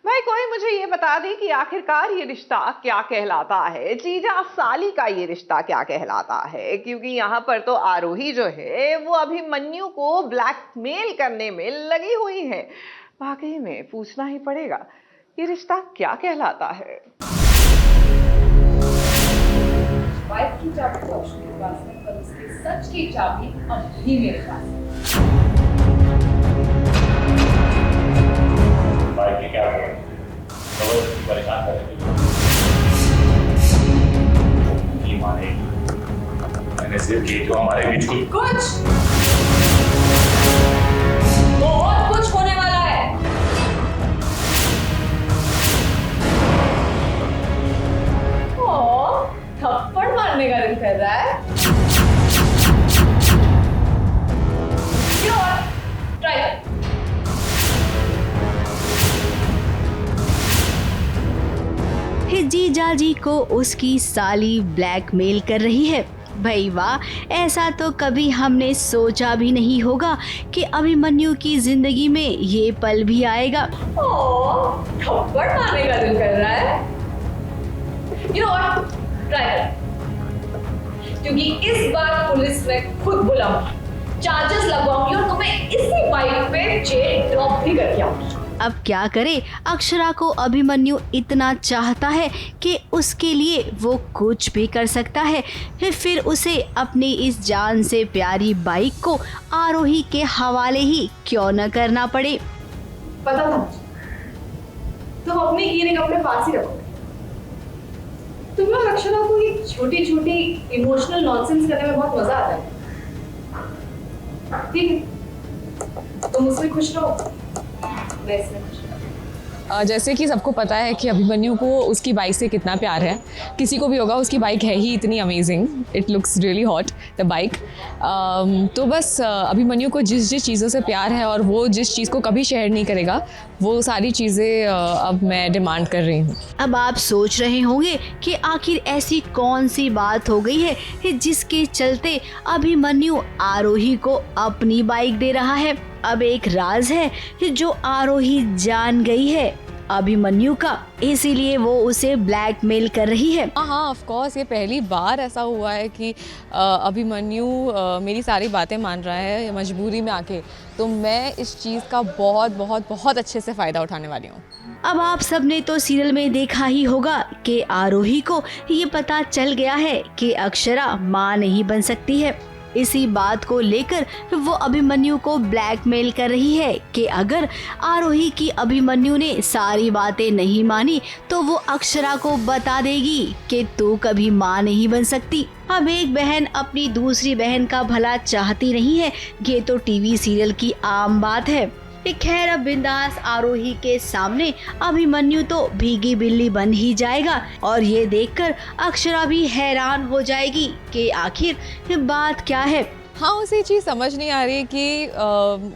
भाई कोई मुझे ये बता दे कि आखिरकार ये रिश्ता क्या कहलाता है, जीजा साली का ये रिश्ता क्या कहलाता है। क्योंकि यहाँ पर तो आरोही जो है वो अभिमन्यु को ब्लैकमेल करने में लगी हुई है। वाकई में पूछना ही पड़ेगा ये रिश्ता क्या कहलाता है। वाइफ की चाबी तो अक्षय के पास है, पर उसके सच की चाबी अब भी मेरे पास है। भाई की क्या करें? तो परेशान करेंगे। नहीं मानेगी। मैंने सिर्फ ये जो हमारे बीच कुछ बहुत कुछ होने वाला है। ओ, थप्पड़ मारने का दिल कर रहा है। ट्राई कर। जीजा जी को उसकी साली ब्लैकमेल कर रही है। भाई वाह, ऐसा तो कभी हमने सोचा भी नहीं होगा कि अभिमन्यु की जिंदगी में ये पल भी आएगा। ओ, थप्पड़ मारने का दिल कर रहा है। You know what? Try कर। क्योंकि इस बार पुलिस में खुद बुलाऊंगी, चार्जेस लगवाऊंगी और तुम्हें इसी बाइक पे जेल ड्रॉप भी करके आऊंगी। अब क्या करे, अक्षरा को अभिमन्यु इतना चाहता है कि उसके लिए वो कुछ भी कर सकता है। फिर उसे अपनी इस जान से प्यारी बाइक को आरोही के हवाले ही क्यों न करना पड़े। पता था तुम अपनी हीरिंग अपने पास ही रखोगे। तुम्हें और अक्षरा को ये छोटी छोटी इमोशनल नॉनसेंस करने में बहुत मजा आता है। ठीक है, तुम उसमें खुश रहो, मैं इसमें खुश रहूं। जैसे कि सबको पता है कि अभिमन्यु को उसकी बाइक से कितना प्यार है, किसी को भी होगा, उसकी बाइक है ही इतनी amazing, it looks really hot the bike. तो बस अभिमन्यु को जिस जिस चीज़ों से प्यार है और वो जिस चीज़ को कभी शेयर नहीं करेगा, वो सारी चीज़ें अब मैं डिमांड कर रही हूँ। अब आप सोच रहे होंगे कि आखिर ऐसी कौन सी बात हो गई है कि जिसके चलते अभिमन्यु आरोही को अपनी बाइक दे रहा है। अब एक राज है जो आरोही जान गई है अभिमन्यु का, इसीलिए वो उसे ब्लैकमेल कर रही है। हाँ ऑफ कोर्स, ये पहली बार ऐसा हुआ है कि अभिमन्यु मेरी सारी बातें मान रहा है मजबूरी में आके, तो मैं इस चीज़ का बहुत बहुत बहुत अच्छे से फ़ायदा उठाने वाली हूँ। अब आप सबने तो सीरियल में देखा ही होगा कि आरोही को ये पता चल गया है कि अक्षरा माँ नहीं बन सकती है। इसी बात को लेकर वो अभिमन्यु को ब्लैकमेल कर रही है कि अगर आरोही की अभिमन्यु ने सारी बातें नहीं मानी तो वो अक्षरा को बता देगी कि तू कभी माँ नहीं बन सकती। अब एक बहन अपनी दूसरी बहन का भला चाहती नहीं है, ये तो टीवी सीरियल की आम बात है। खैर, अब बिंदास आरोही के सामने अभिमन्यु तो भीगी बिल्ली बन ही जाएगा और ये देखकर अक्षरा भी हैरान हो जाएगी कि आखिर बात क्या है। हाँ, उसे चीज़ समझ नहीं आ रही कि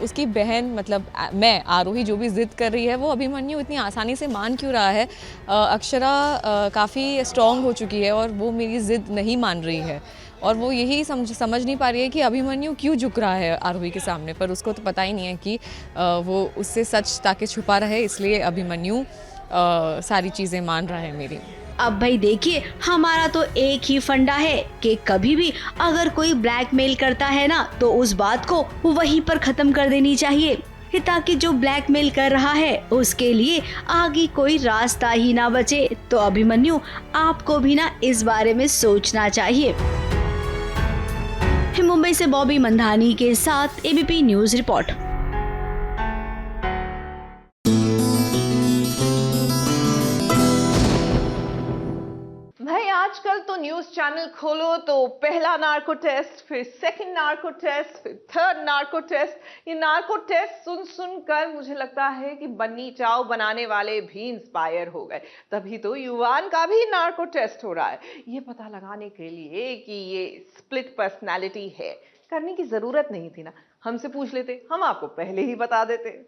उसकी बहन मतलब मैं आरोही जो भी ज़िद कर रही है वो अभिमन्यु इतनी आसानी से मान क्यों रहा है। अक्षरा काफ़ी स्ट्रॉन्ग हो चुकी है और वो मेरी ज़िद नहीं मान रही है और वो यही समझ नहीं पा रही है कि अभिमन्यु क्यों झुक रहा है आरोही के सामने। पर उसको तो पता ही नहीं है कि वो उससे सच ताकि छुपा रहे, इसलिए अभिमन्यु सारी चीज़ें मान रहा है मेरी। अब भाई देखिए, हमारा तो एक ही फंडा है कि कभी भी अगर कोई ब्लैकमेल करता है ना तो उस बात को वहीं पर खत्म कर देनी चाहिए, ताकि जो ब्लैकमेल कर रहा है उसके लिए आगे कोई रास्ता ही ना बचे। तो अभिमन्यु, आपको भी ना इस बारे में सोचना चाहिए। मुंबई से बॉबी मंधानी के साथ एबीपी न्यूज रिपोर्ट। भाई आजकल तो न्यूज चैनल खोलो तो पहला नार्को टेस्ट, फिर सेकंड नार्को टेस्ट, फिर थर्ड नार्को टेस्ट। ये नार्को टेस्ट सुन सुनकर मुझे लगता है कि बन्नी चाव बनाने वाले भी इंस्पायर हो गए। तभी तो युवान का भी नार्को टेस्ट हो रहा है, ये पता लगाने के लिए कि ये स्प्लिट पर्सनालिटी है। करने की जरूरत नहीं थी ना, हमसे पूछ लेते, हम आपको पहले ही बता देते।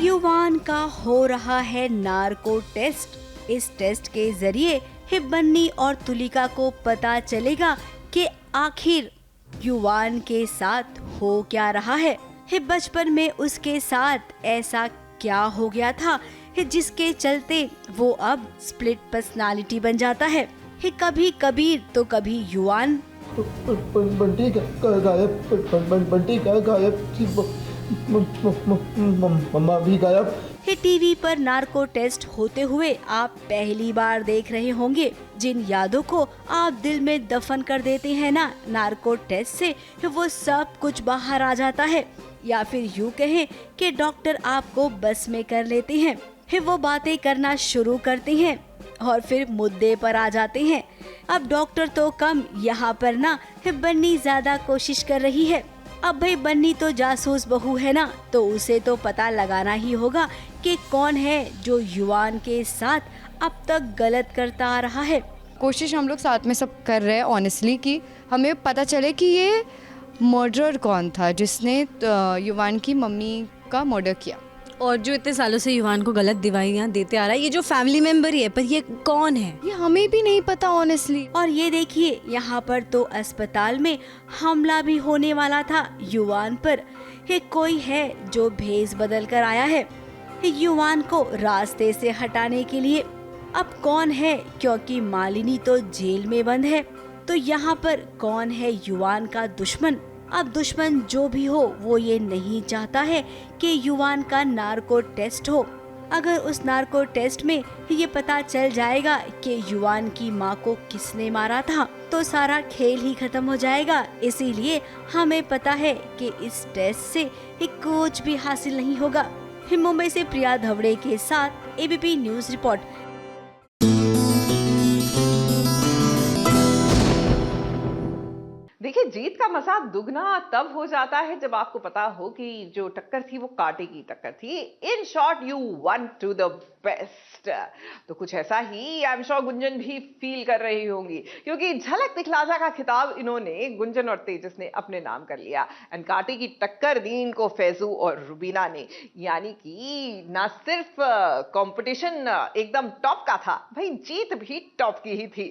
युवान का हो रहा है नार्को टेस्ट। इस टेस्ट के जरिए बन्नी और तुलिका को पता चलेगा कि आखिर युवान के साथ हो क्या रहा है। बचपन में उसके साथ ऐसा क्या हो गया था जिसके चलते वो अब स्प्लिट पर्सनालिटी बन जाता है। कभी कबीर तो कभी युवान। बंटी गायब, मम्मा भी गायब। टीवी पर नार्को टेस्ट होते हुए आप पहली बार देख रहे होंगे। जिन यादों को आप दिल में दफन कर देते हैं ना, नार्को टेस्ट से वो सब कुछ बाहर आ जाता है। या फिर यूँ कहें कि डॉक्टर आपको बस में कर लेते हैं। वो बातें करना शुरू करते हैं और फिर मुद्दे पर आ जाते हैं। अब डॉक्टर तो कम, यहाँ पर ना बन्नी ज्यादा कोशिश कर रही है। अब भाई बन्नी तो जासूस बहू है ना, तो उसे तो पता लगाना ही होगा कि कौन है जो युवान के साथ अब तक गलत करता आ रहा है। कोशिश हम लोग साथ में सब कर रहे हैं ऑनेस्टली कि हमें पता चले कि ये मर्डरर कौन था जिसने युवान की मम्मी का मर्डर किया, और जो इतने सालों से युवान को गलत दवाइयाँ देते आ रहा है। ये जो फैमिली मेंबर ही है, पर ये कौन है ये हमें भी नहीं पता ऑनेस्टली। और ये देखिए, यहाँ पर तो अस्पताल में हमला भी होने वाला था युवान पर। कोई है जो भेष बदल कर आया है युवान को रास्ते से हटाने के लिए। अब कौन है, क्योंकि मालिनी तो जेल में बंद है, तो यहाँ पर कौन है युवान का दुश्मन। अब दुश्मन जो भी हो, वो ये नहीं चाहता है कि युवान का नार्को टेस्ट हो। अगर उस नार्को टेस्ट में ये पता चल जाएगा कि युवान की माँ को किसने मारा था, तो सारा खेल ही खत्म हो जाएगा। इसीलिए हमें पता है कि इस टेस्ट से कुछ भी हासिल नहीं होगा। मुंबई से प्रिया धवड़े के साथ एबीपी न्यूज रिपोर्ट। देखिए, जीत का मजा दुगना तब हो जाता है जब आपको पता हो कि जो टक्कर थी वो कांटे की टक्कर थी। In short, you one two the best. तो कुछ ऐसा ही आई एम श्योर गुंजन भी फील कर रही होंगी, क्योंकि झलक दिखला जा का खिताब इन्होंने, गुंजन और तेजस ने, अपने नाम कर लिया। एंड कांटे की टक्कर दी इनको फैजू और रुबीना ने। यानी कि ना सिर्फ कंपटीशन एकदम टॉप का था, भाई जीत भी टॉप की ही थी।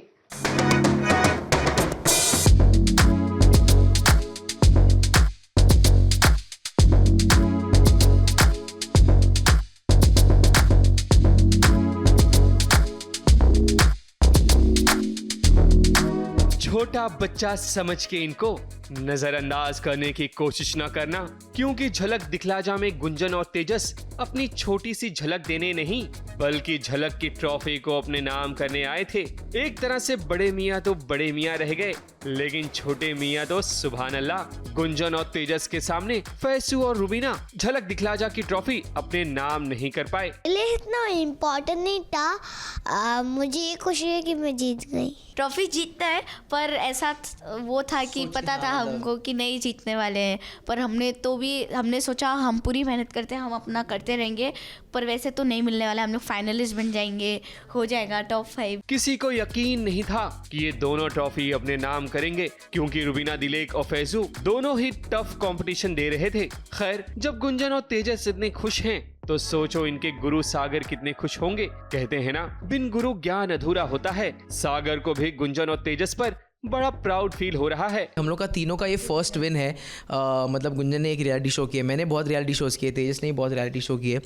छोटा बच्चा समझ के इनको नजरअंदाज करने की कोशिश न करना, क्योंकि झलक दिखला जा में गुंजन और तेजस अपनी छोटी सी झलक देने नहीं, बल्कि झलक की ट्रॉफी को अपने नाम करने आए थे। एक तरह से बड़े मियाँ तो बड़े मियाँ रह गए, लेकिन छोटे मियाँ तो सुभान अल्लाह। गुंजन और तेजस के सामने फैसू और रुबीना झलक दिखला जा की ट्रॉफी अपने नाम नहीं कर पाए। इतना इम्पोर्टेंट नहीं था, मुझे ये खुशी है कि मैं जीत गई। ट्रॉफी जीतता है, पर ऐसा वो था कि पता था हमको कि नहीं जीतने वाले हैं, पर हमने सोचा हम पूरी मेहनत करते हैं, हम अपना करते रहेंगे, पर वैसे तो नहीं मिलने वाला। हम लोग फाइनलिस्ट बन जाएंगे, हो जाएगा टॉप 5। किसी को यकीन नहीं था कि ये दोनों ट्रॉफी अपने नाम करेंगे, क्योंकि रुबीना दिलेक और फैजू दोनों ही टफ कंपटीशन दे रहे थे। खैर, जब गुंजन और तेजस इतने खुश हैं, तो सोचो इनके गुरु सागर कितने खुश होंगे। कहते हैं ना, बिन गुरु ज्ञान अधूरा होता है। सागर को भी गुंजन और तेजस पर बड़ा प्राउड फील हो रहा है। हम लोग का तीनों का ये फर्स्ट विन है। मतलब गुंजन ने एक रियलिटी शो किया, मैंने बहुत रियलिटी शोज किए, तेजस ने बहुत रियलिटी शो किए,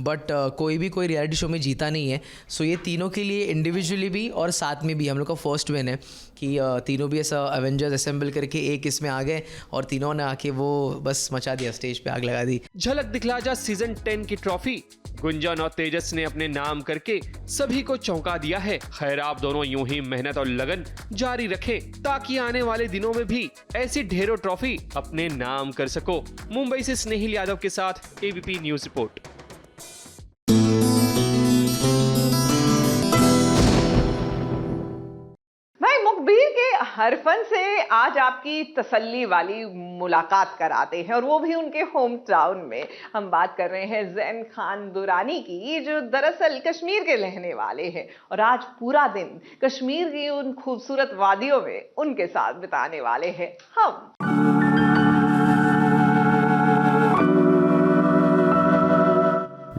बट कोई रियलिटी शो में जीता नहीं है। सो ये तीनों के लिए इंडिविजुअली भी और साथ में भी हम लोग का फर्स्ट विन है कि तीनों भी ऐसा एवेंजर्स असेंबल करके एक इसमें आ गए और तीनों ने आके वो बस मचा दिया, स्टेज पे आग लगा दी। झलक दिखला जा सीजन 10 की ट्रॉफी गुंजन और तेजस ने अपने नाम करके सभी को चौंका दिया है। खैर, आप दोनों यूं ही मेहनत और लगन जारी रखें, ताकि आने वाले दिनों में भी ऐसी ढेरों ट्रॉफी अपने नाम कर सको। मुंबई से स्नेहिल यादव के साथ एबीपी न्यूज रिपोर्ट। भाई, मुखबिर के हर फन से आज आपकी तसल्ली वाली मुलाकात कराते हैं, और वो भी उनके होम टाउन में। हम बात कर रहे हैं ज़ैन खान दुरानी की, जो दरअसल कश्मीर के रहने वाले हैं और आज पूरा दिन कश्मीर की उन खूबसूरत वादियों में उनके साथ बिताने वाले हैं हम।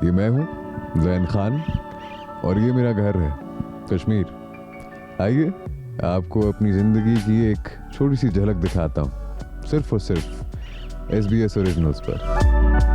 ये मैं हूँ ज़ैन खान और ये मेरा घर है कश्मीर। आइए आपको अपनी ज़िंदगी की एक छोटी सी झलक दिखाता हूँ, सिर्फ और सिर्फ SBS ओरिजिनल्स पर।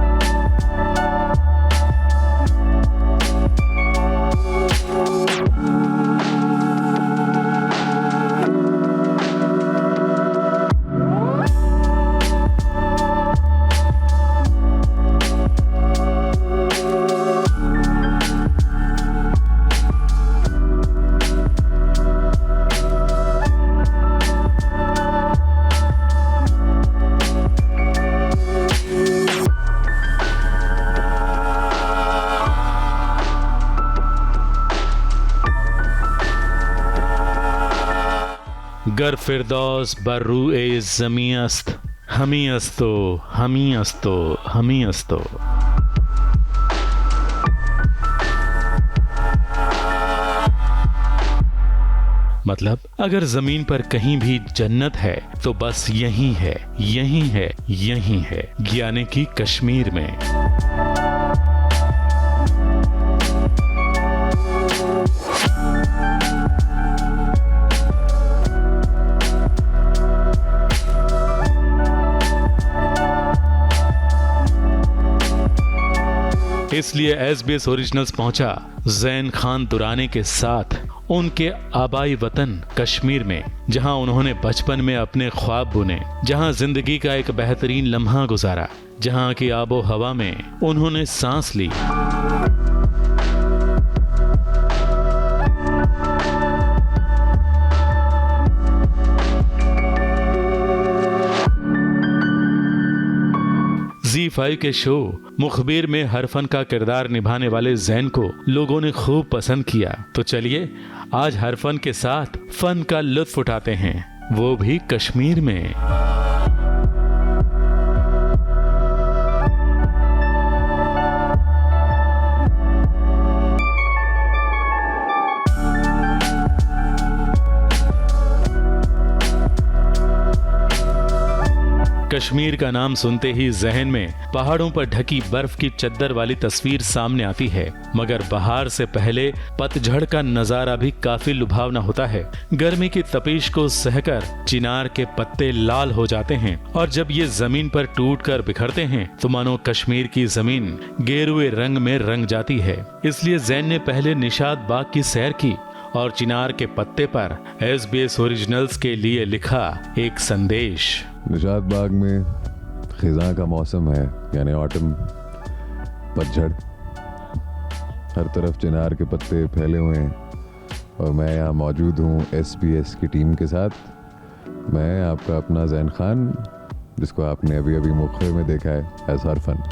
गर फिरदौस बर्रू ए ज़मी अस्त हमी अस्तो हमी अस्तो हमी अस्तो। मतलब अगर जमीन पर कहीं भी जन्नत है तो बस यही है, यही है, यही है, यानी कि कश्मीर में। इसलिए SBS ओरिजिनल्स पहुंचा ज़ैन खान दुरानी के साथ उनके आबाई वतन कश्मीर में, जहां उन्होंने बचपन में अपने ख्वाब बुने, जहां जिंदगी का एक बेहतरीन लम्हा गुजारा, जहां की आबो हवा में उन्होंने सांस ली। ZEE5 के शो मुखबिर में हर फन का किरदार निभाने वाले ज़ैन को लोगों ने खूब पसंद किया। तो चलिए आज हर फन के साथ फन का लुत्फ उठाते हैं, वो भी कश्मीर में। कश्मीर का नाम सुनते ही जहन में पहाड़ों पर ढकी बर्फ की चद्दर वाली तस्वीर सामने आती है, मगर बहार से पहले पतझड़ का नजारा भी काफी लुभावना होता है। गर्मी की तपिश को सहकर चिनार के पत्ते लाल हो जाते हैं और जब ये जमीन पर टूटकर बिखरते हैं तो मानो कश्मीर की जमीन गेरुए रंग में रंग जाती है। इसलिए ज़ैन ने पहले निशात बाग की सैर की और चिनार के पत्ते पर SBS ओरिजिनल्स के लिए लिखा एक संदेश। निशात बाग में खिज़ां का मौसम है, यानी ऑटम, पतझड़। हर तरफ चिनार के पत्ते फैले हुए हैं और मैं यहाँ मौजूद हूँ SBS की टीम के साथ। मैं आपका अपना ज़ैन खान, जिसको आपने अभी अभी मुखबिर में देखा है एज हर फन।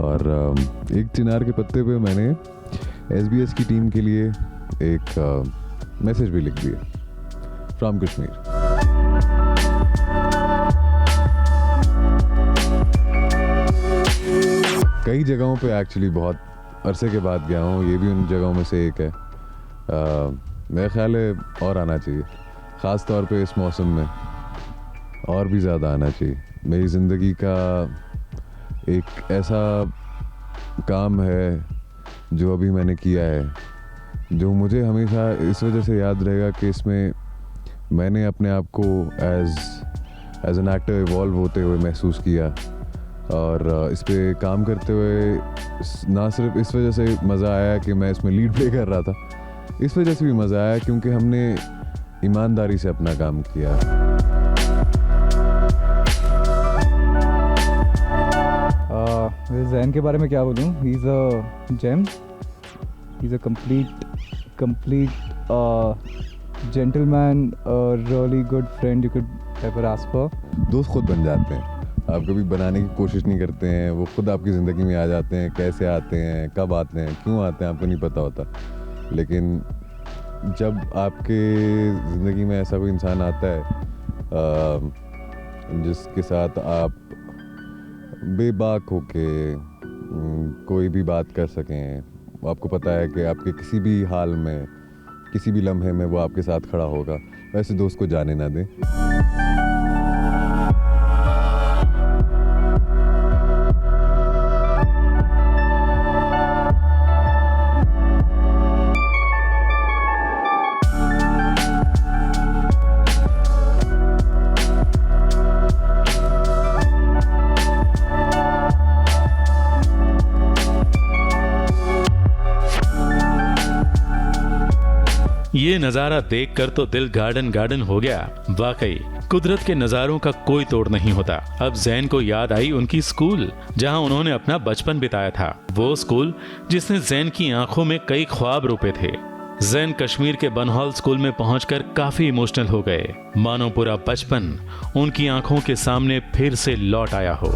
और एक चिनार के पत्ते पे मैंने SBS की टीम के लिए एक मैसेज भी लिख दिया, फ्रॉम कश्मीर। कई जगहों पे एक्चुअली बहुत अरसे के बाद गया हूँ, ये भी उन जगहों में से एक है। मेरा ख्याल है और आना चाहिए, ख़ास तौर पे इस मौसम में और भी ज़्यादा आना चाहिए। मेरी ज़िंदगी का एक ऐसा काम है जो अभी मैंने किया है, जो मुझे हमेशा इस वजह से याद रहेगा कि इसमें मैंने अपने आप को एज एन एक्टर इवॉल्व होते हुए महसूस किया। और इस पे काम करते हुए ना सिर्फ इस वजह से मज़ा आया कि मैं इसमें लीड प्ले कर रहा था, इस वजह से भी मज़ा आया क्योंकि हमने ईमानदारी से अपना काम किया। ज़ैन के बारे में क्या बोलूँ, he is a gem, he is a complete gentleman, a really good friend you could ever ask for. दोस्त खुद बन जाते हैं, आप कभी बनाने की कोशिश नहीं करते हैं, वो खुद आपकी ज़िंदगी में आ जाते हैं। कैसे आते हैं, कब आते हैं, क्यों आते हैं, आपको नहीं पता होता। लेकिन जब आपके ज़िंदगी में ऐसा कोई इंसान आता है जिसके साथ आप बेबाक होके कोई भी बात कर सकें। आपको पता है कि आपके किसी भी हाल में, किसी भी लम्हे में वो आपके साथ खड़ा होगा। वैसे दोस्त को जाने ना दें। ये नजारा देखकर तो दिल गार्डन गार्डन हो गया। वाकई कुदरत के नजारों का कोई तोड़ नहीं होता। अब जैन को याद आई उनकी स्कूल, जहां उन्होंने अपना बचपन बिताया था। वो स्कूल जिसने जैन की आंखों में कई ख्वाब रोपे थे। जैन कश्मीर के बनहॉल स्कूल में पहुंचकर काफी इमोशनल हो गए, मानो पूरा बचपन उनकी आंखों के सामने फिर से लौट आया हो।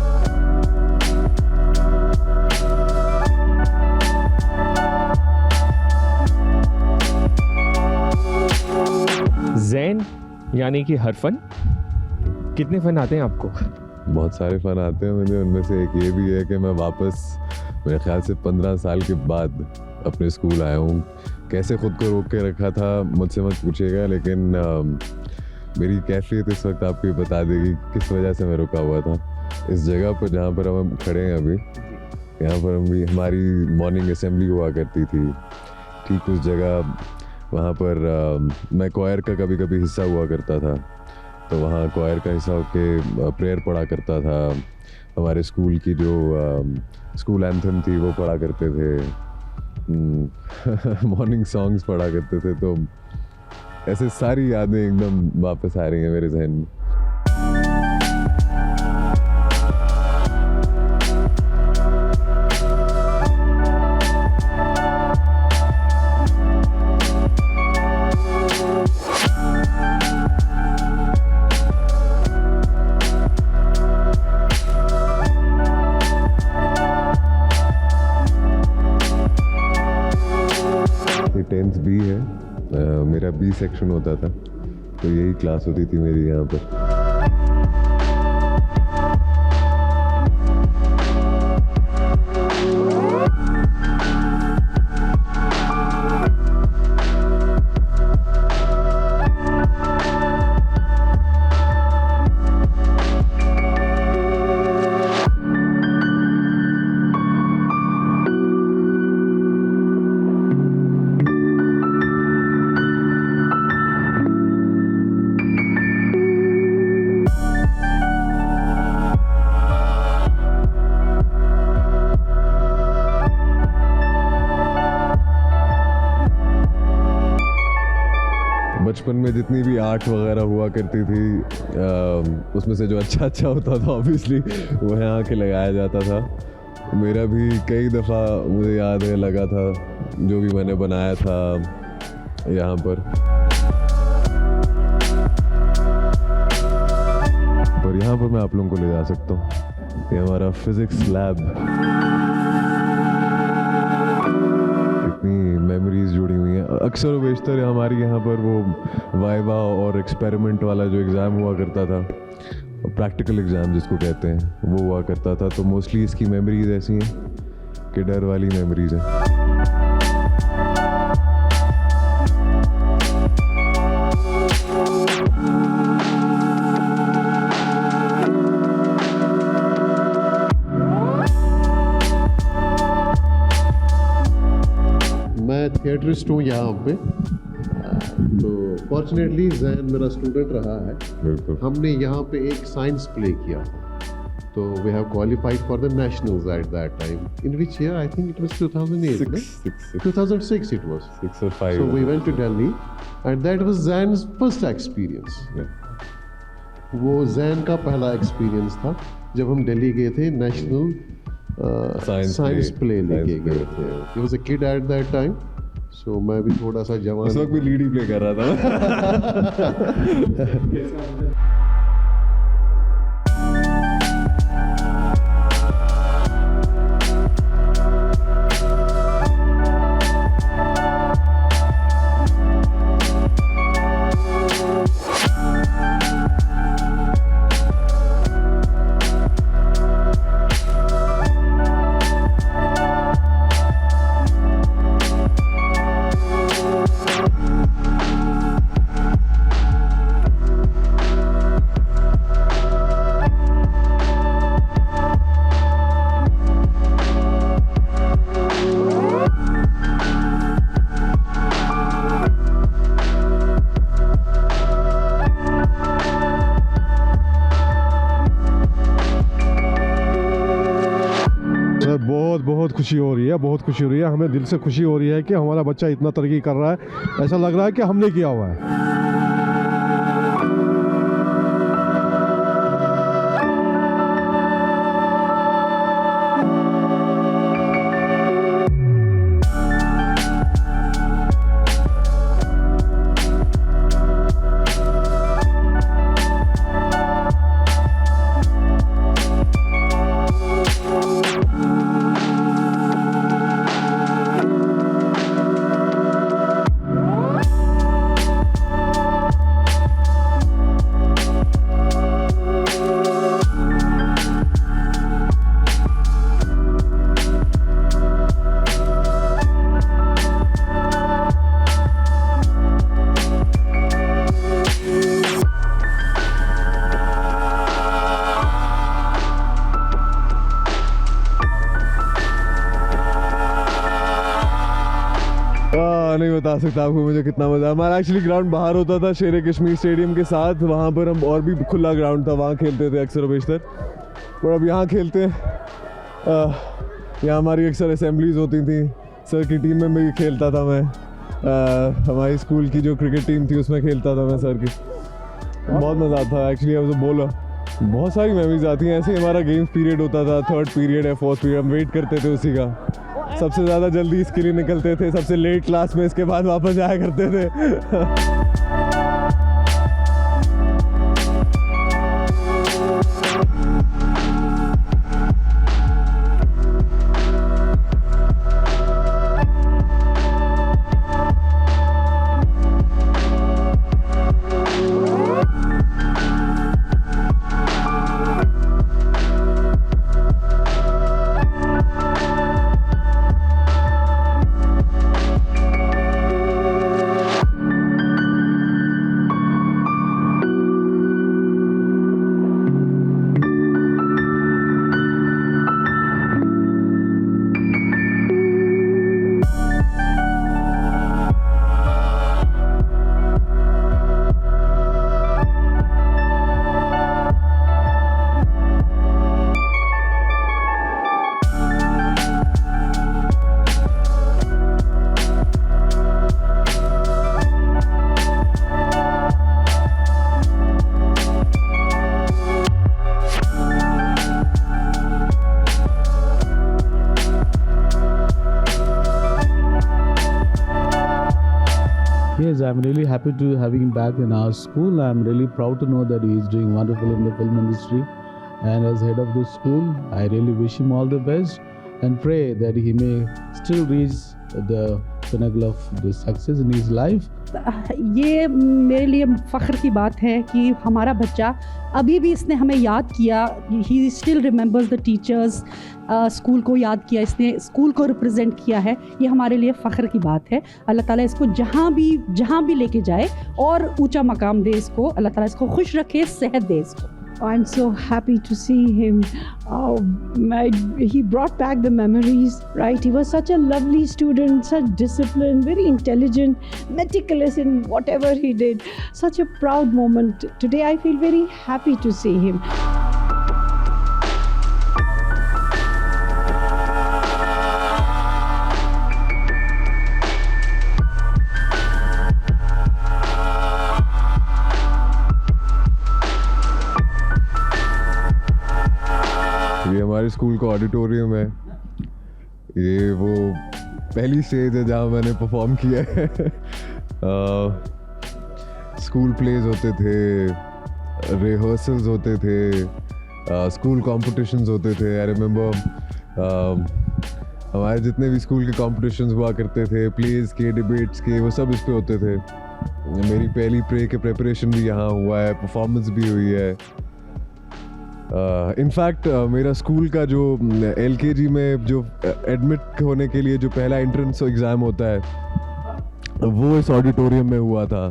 जैन यानी कि हर फन। कितने फन आते हैं आपको? बहुत सारे फन आते हैं मुझे। उनमें से एक ये भी है कि मैं वापस मेरे ख्याल से 15 साल के बाद अपने स्कूल आया हूँ। कैसे खुद को रोक के रखा था मुझसे मत पूछिएगा, लेकिन मेरी कैफियत इस वक्त आपको ये बता देगी किस वजह से मैं रुका हुआ था। इस जगह पर जहाँ पर हम खड़े हैं अभी, यहाँ पर हम भी हमारी मॉर्निंग असेंबली हुआ करती थी। ठीक उस जगह वहाँ पर मैं क्वायर का कभी कभी हिस्सा हुआ करता था, तो वहाँ क्वायर का हिस्सा होके प्रेयर पढ़ा करता था। हमारे स्कूल की जो स्कूल एंथम थी वो पढ़ा करते थे, मॉर्निंग सॉन्ग्स पढ़ा करते थे। तो ऐसे सारी यादें एकदम वापस आ रही हैं मेरे जहन में। टेंथ बी है, मेरा बी सेक्शन होता था, तो यही क्लास होती थी मेरी यहाँ पर। बचपन में जितनी भी आर्ट वगैरह हुआ करती थी, उसमें से जो अच्छा होता था ऑब्वियसली वो यहाँ के लगाया जाता था। मेरा भी कई दफ़ा मुझे याद है लगा था जो भी मैंने बनाया था यहाँ पर यहाँ पर मैं आप लोगों को ले जा सकता हूँ। ये हमारा फिजिक्स लैब, मेमोरीज जुड़ी हुई हैं। अक्सर व बेशतर हमारी यहाँ पर वो वाइवा और एक्सपेरिमेंट वाला जो एग्ज़ाम हुआ करता था, प्रैक्टिकल एग्ज़ाम जिसको कहते हैं, वो हुआ करता था। तो मोस्टली इसकी मेमोरीज ऐसी हैं कि डर वाली मेमोरीज हैं। थिएटरिस्ट हूँ यहाँ पे, तो फॉर्चुनेटली जैन मेरा स्टूडेंट रहा है। हमने यहाँ पे एक साइंस प्ले किया, तो we have qualified for the nationals at that time. In which year? I think it was 2008, 2006 it was 6 or 5. So we went to Delhi and that was Zain's first experience. वो जैन का पहला experience था जब हम दिल्ली गए थे, national science play लेके गए थे। He was a kid at that time. So मैं भी थोड़ा सा जवान, उस वक्त भी लीड ही प्ले कर रहा था। खुशी हो रही है, बहुत खुशी हो रही है। हमें दिल से खुशी हो रही है कि हमारा बच्चा इतना तरक्की कर रहा है। ऐसा लग रहा है कि हमने किया हुआ है। नहीं बता सकता आपको मुझे कितना मज़ा। हमारा एक्चुअली ग्राउंड बाहर होता था शेर कश्मीर स्टेडियम के साथ, वहाँ पर हम और भी खुला ग्राउंड था, वहाँ खेलते थे अक्सर बेशतर। और अब यहाँ खेलते हैं। यहाँ हमारी अक्सर असेंबलीज होती थी। सर की टीम में भी खेलता था मैं। हमारी स्कूल की जो क्रिकेट टीम थी उसमें खेलता था मैं सर की। बहुत मज़ा आता था एक्चुअली। अब तो बोला बहुत सारी मेमोरीज आती हैं। ऐसे ही हमारा गेम्स पीरियड होता था, 3rd पीरियड या 4th पीरियड, हम वेट करते थे उसी का। सबसे ज़्यादा जल्दी इसके लिए निकलते थे, सबसे लेट क्लास में, इसके बाद वापस जाया करते थे। Yes, I'm really happy to having him back in our school. I'm really proud to know that he is doing wonderful in the film industry. And as head of the school, I really wish him all the best and pray that he may still reach the pinnacle of the success in his life. ये मेरे लिए फ़ख्र की बात है कि हमारा बच्चा अभी भी इसने हमें याद किया। He still remembers the teachers, school को याद किया, इसने स्कूल को रिप्रेजेंट किया है। ये हमारे लिए फ़ख्र की बात है। अल्लाह ताला इसको जहाँ भी लेके जाए और ऊंचा मकाम दे इसको। अल्लाह ताला इसको खुश रखे, सेहत दे इसको। I'm so happy to see him. He brought back the memories, right? He was such a lovely student, such disciplined, very intelligent, meticulous in whatever he did. Such a proud moment. Today I feel very happy to see him. ये हमारे school का auditorium है। ये वो पहली stage है जहाँ मैंने परफॉर्म किया है। स्कूल प्लेज होते थे, रिहर्सल्स होते थे, स्कूल कॉम्पिटिशन्स होते थे। आई रिमेंबर हमारे जितने भी स्कूल के कॉम्पिटिशन्स हुआ करते थे, प्लेज के, डिबेट्स के, वो सब इस पे होते थे। मेरी पहली प्रे के प्रेपरेशन भी यहाँ हुआ है, परफॉर्मेंस भी हुई है। इनफैक्ट मेरा स्कूल का जो LKG में जो एडमिट होने के लिए जो पहला एंट्रेंस एग्ज़ाम होता है वो इस ऑडिटोरियम में हुआ था।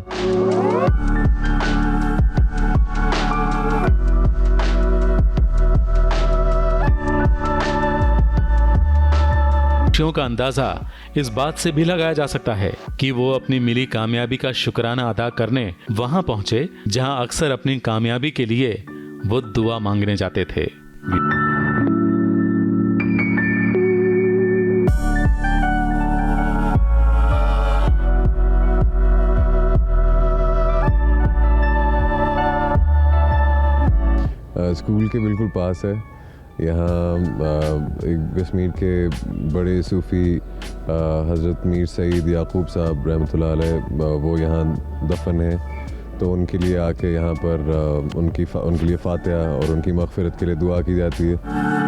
खुशियों का अंदाजा इस बात से भी लगाया जा सकता है कि वो अपनी मिली कामयाबी का शुक्राना अदा करने वहां पहुंचे जहां अक्सर अपनी कामयाबी के लिए वो दुआ मांगने जाते थे। स्कूल के बिल्कुल पास है। यहाँ एक कश्मीर के बड़े सूफ़ी हज़रत मीर सईद याकूब साहब रहमतुल्लाह अलैह वो यहाँ दफन है, तो उनके लिए आके यहाँ पर उनके लिए फातिहा और उनकी मग़फ़िरत के लिए दुआ की जाती है।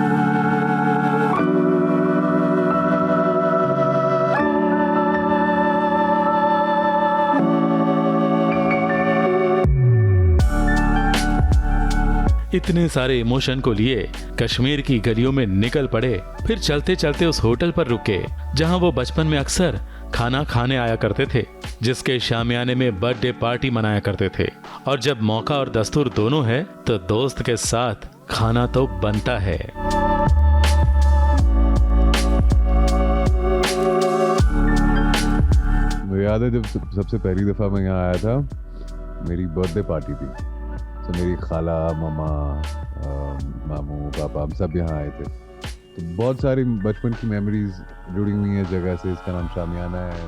इतने सारे इमोशन को लिए कश्मीर की गलियों में निकल पड़े, फिर चलते चलते उस होटल पर रुके जहां वो बचपन में अक्सर खाना खाने आया करते थे, जिसके शामियाने में बर्थडे पार्टी मनाया करते थे। और जब मौका और दस्तूर दोनों है तो दोस्त के साथ खाना तो बनता है। मुझे याद है जब सबसे पहली दफ़ा मैं यहाँ आया था, मेरी बर्थडे पार्टी थी, तो मेरी खाला, मामा, मामू, पापा हम सब यहाँ आए थे। तो बहुत सारी बचपन की मेमोरीज जुड़ी हुई हैं जगह से। इसका नाम शामियाना है,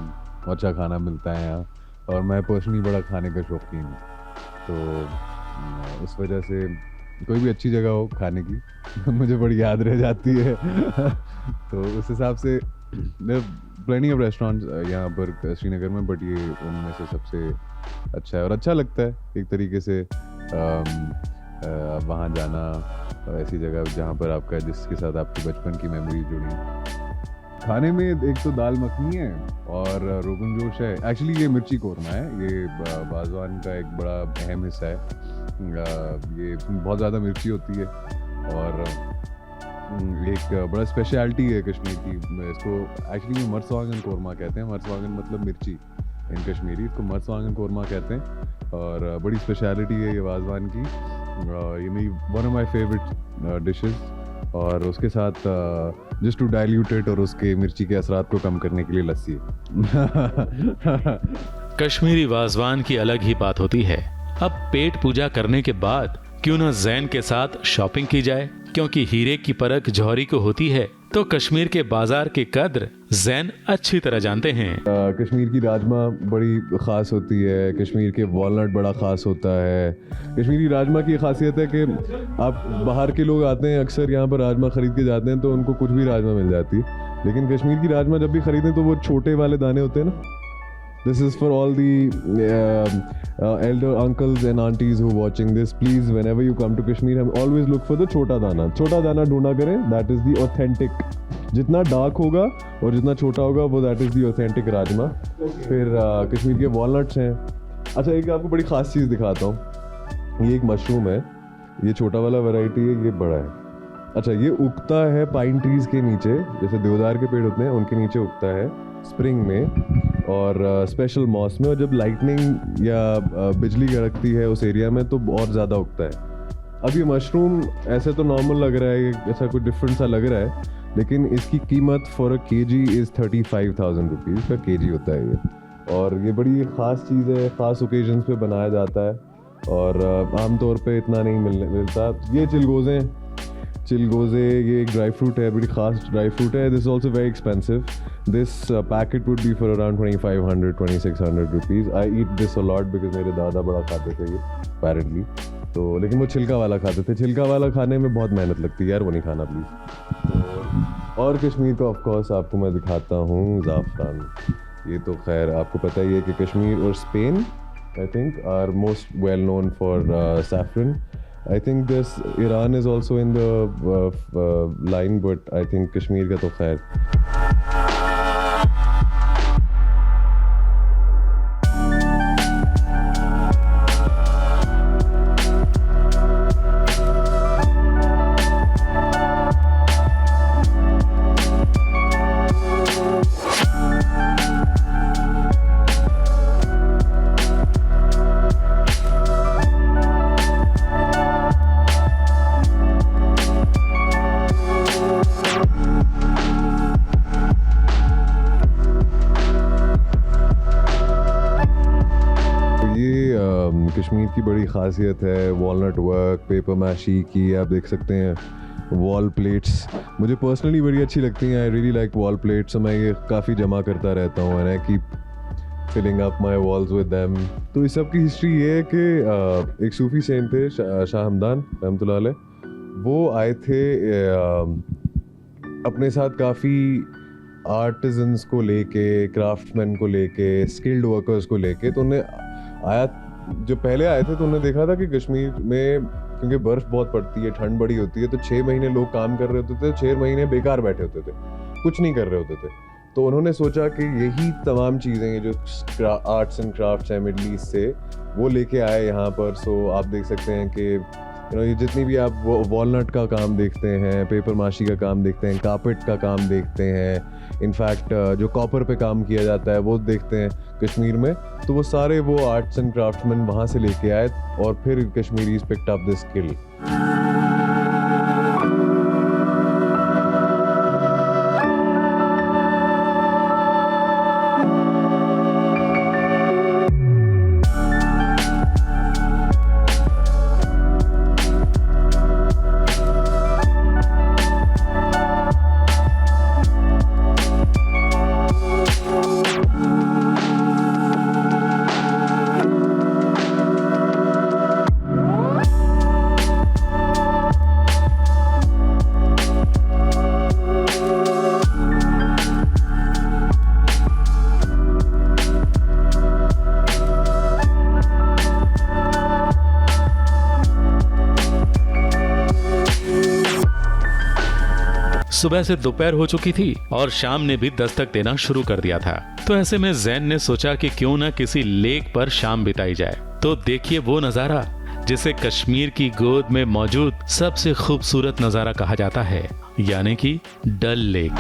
अच्छा खाना मिलता है यहाँ, और मैं पर्सनली बड़ा खाने का शौकीन हूँ, तो उस वजह से कोई भी अच्छी जगह हो खाने की मुझे बड़ी याद रह जाती है। तो उस हिसाब से प्लेनी ऑफ रेस्टोरेंट्स यहाँ पर श्रीनगर में, बट ये उनमें से सबसे अच्छा है और अच्छा लगता है एक तरीके से वहाँ जाना, ऐसी जगह जहाँ पर आपका जिसके साथ आपकी बचपन की मेमोरी जुड़ी। खाने में एक तो दाल मखनी है और रोगन जोश है। एक्चुअली ये मिर्ची कोरमा है, ये वाज़वान का एक बड़ा अहम हिस्सा है। ये बहुत ज़्यादा मिर्ची होती है और एक बड़ा स्पेशलिटी है कश्मीर की। इसको एक्चुअली मर्सवांगन कोरमा कहते हैं। मर्सवांगन मतलब मिर्ची इन कश्मीरी, इसको मर्सवांगन कोरमा कहते हैं और बड़ी स्पेशलिटी है ये वाज़वान की। ये मेरी one of my favourite dishes, और उसके साथ जस्ट टू डाइल्यूट इट और उसके मिर्ची के असरात को कम करने के लिए लस्सी है। कश्मीरी वाज़वान की अलग ही बात होती है। अब पेट पूजा करने के बाद क्यों न जैन के साथ शॉपिंग की जाए, क्योंकि हीरे की परख जौहरी को होती है, तो कश्मीर के बाजार की कद्र जैन अच्छी तरह जानते हैं। कश्मीर की राजमा बड़ी ख़ास होती है, कश्मीर के वॉलनट बड़ा ख़ास होता है। कश्मीरी राजमा की खासियत है कि आप बाहर के लोग आते हैं अक्सर यहाँ पर राजमा ख़रीद के जाते हैं तो उनको कुछ भी राजमा मिल जाती है, लेकिन कश्मीर की राजमा जब भी ख़रीदें तो वो छोटे वाले दाने होते हैं ना। This is for all the elder uncles and aunties who are watching this. Please, whenever you come to Kashmir, always look for the छोटा दाना। छोटा दाना ढूंढा करें, that is the authentic। जितना डार्क होगा और जितना छोटा होगा वो that is the authentic rajma. फिर कश्मीर के वॉलनट्स हैं। अच्छा, एक आपको बड़ी ख़ास चीज़ दिखाता हूँ। ये एक मशरूम है, ये छोटा वाला वैरायटी है, ये बड़ा है। अच्छा, ये उगता है पाइन ट्रीज़ के नीचे, जैसे देवदार के पेड़ होते हैं उनके नीचे उगता है स्प्रिंग में और स्पेशल मॉस में, और जब लाइटनिंग या बिजली कड़कती है उस एरिया में तो और ज़्यादा उगता है। अब ये मशरूम ऐसे तो नॉर्मल लग रहा है, ऐसा कुछ डिफरेंट सा लग रहा है, लेकिन इसकी कीमत for a KG is 35,000 rupees का केजी होता है ये। और ये बड़ी ख़ास चीज़ है, ख़ास ओकेजन्स पे बनाया जाता है और आमतौर पे इतना नहीं मिलता। ये चिलगोज़े ये एक ड्राई फ्रूट है, बड़ी ख़ास ड्राई फ्रूट है। This also very expensive. This packet would be for around 2500-2600 rupees. I eat this a lot because मेरे दादा बड़ा खाते थे ये अपेरेंटली, तो लेकिन वो छिलका वाला खाते थे। छिलका वाला खाने में बहुत मेहनत लगती है यार, वो नहीं खाना प्लीज़। तो और कश्मीर का ऑफ कोर्स आपको मैं दिखाता हूँ ज़ाफ़रान। ये तो खैर आपको पता ही है कि कश्मीर और Spain I think are most well known for saffron. I think this Iran is also in the line, but I think Kashmir का तो खैर। कश्मीर की बड़ी ख़ासियत है वॉलनट वर्क, पेपर मैशी की। आप देख सकते हैं वॉल प्लेट्स मुझे पर्सनली बड़ी अच्छी लगती हैं। I really like wall plates, मैं ये काफ़ी जमा करता रहता हूँ and I keep filling up my walls with them. तो इस सब की हिस्ट्री ये है कि एक सूफ़ी सेंट थे शाह हमदान रहमतुल्लाह अलैह, वो आए थे अपने साथ काफ़ी आर्टिजन्स को लेके, क्राफ्ट्समैन को लेके, स्किल्ड वर्कर्स को लेके। तो जो पहले आए थे तो उन्होंने देखा था कि कश्मीर में क्योंकि बर्फ़ बहुत पड़ती है, ठंड बड़ी होती है, तो 6 महीने लोग काम कर रहे होते थे, 6 महीने बेकार बैठे होते थे, कुछ नहीं कर रहे होते थे। तो उन्होंने सोचा कि यही तमाम चीज़ें ये जो आर्ट्स एंड क्राफ्ट्स हैं मिडल ईस्ट से, वो लेके आए यहाँ पर। सो आप देख सकते हैं कि ये जितनी भी आप वॉलनट का काम देखते हैं, पेपर माशी का काम देखते हैं, कारपेट का काम देखते हैं, इनफैक्ट जो कॉपर पे काम किया जाता है वो देखते हैं कश्मीर में, तो वो सारे वो आर्ट्स एंड क्राफ्ट्समैन वहाँ से लेके आए और फिर Kashmiris picked up this skill. सुबह से दोपहर हो चुकी थी और शाम ने भी दस्तक देना शुरू कर दिया था। तो ऐसे में जैन ने सोचा कि क्यों ना किसी लेक पर शाम बिताई जाए। तो देखिए वो नजारा जिसे कश्मीर की गोद में मौजूद सबसे खूबसूरत नजारा कहा जाता है, यानी कि डल लेक।